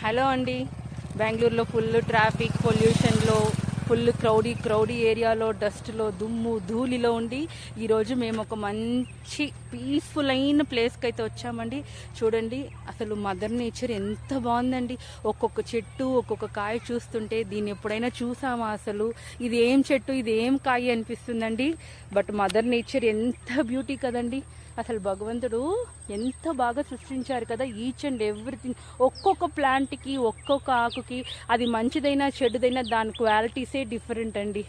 Hello అండి. బెంగళూరులో full traffic పొల్యూషన్లో full క్రౌడీ ఏరియాలో డస్ట్లో దుమ్ము ధూళిలో ఉండి ఈరోజు మేము ఒక మంచి పీస్ఫుల్ అయిన ప్లేస్కి అయితే వచ్చామండి. చూడండి అసలు మదర్ నేచర్ ఎంత బాగుందండి. ఒక్కొక్క చెట్టు ఒక్కొక్క కాయ చూస్తుంటే దీన్ని ఎప్పుడైనా చూసామా, అసలు ఇది ఏం చెట్టు ఇది ఏం కాయ అనిపిస్తుందండి. బట్ మదర్ నేచర్ ఎంత బ్యూటీ కదండి. అసలు భగవంతుడు ఎంత బాగా సృష్టించారు కదా. ఈచ్ అండ్ ఎవ్రీథింగ్, ఒక్కొక్క ప్లాంట్కి ఒక్కొక్క ఆకుకి అది మంచిదైనా చెడుదైనా దాని క్వాలిటీసే డిఫరెంట్ అండి.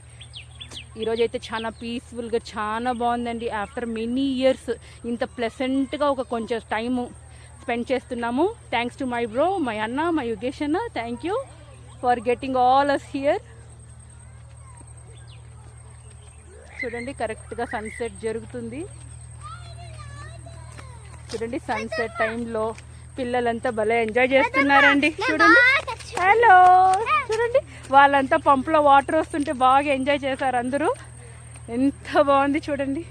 ఈరోజైతే చాలా పీస్ఫుల్గా చాలా బాగుందండి. ఆఫ్టర్ మెనీ ఇయర్స్ ఇంత ప్లెసెంట్గా ఒక కొంచెం టైము స్పెండ్ చేస్తున్నాము. Thanks to my bro, my అన్న, మై యుగేష్ అన్న. Thank you for getting all us here. చూడండి కరెక్ట్గా సన్సెట్ జరుగుతుంది. చూడండి సన్సెట్ టైంలో పిల్లలంతా భలే ఎంజాయ్ చేస్తున్నారండి. చూడండి, హలో, చూడండి వాళ్ళంతా పంపులో వాటర్ వస్తుంటే బాగా ఎంజాయ్ చేశారు అందరూ. ఎంత బాగుంది చూడండి.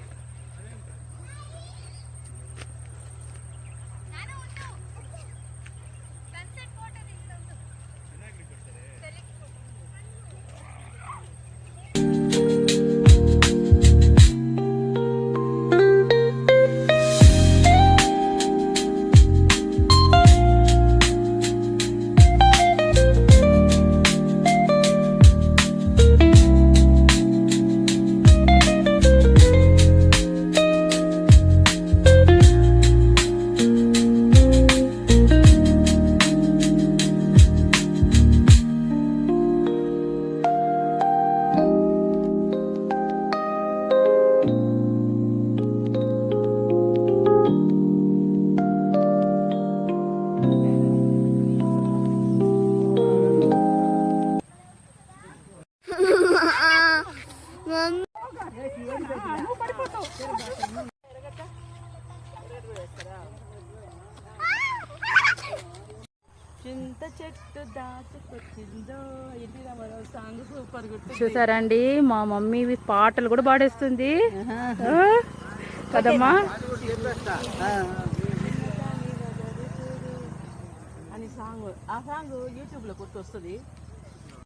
చూసారండి మా మమ్మీ పాటలు కూడా పాడేస్తుంది కదమ్మా. అని సాంగ్, ఆ సాంగ్ యూట్యూబ్ లో గుర్తొస్తుంది.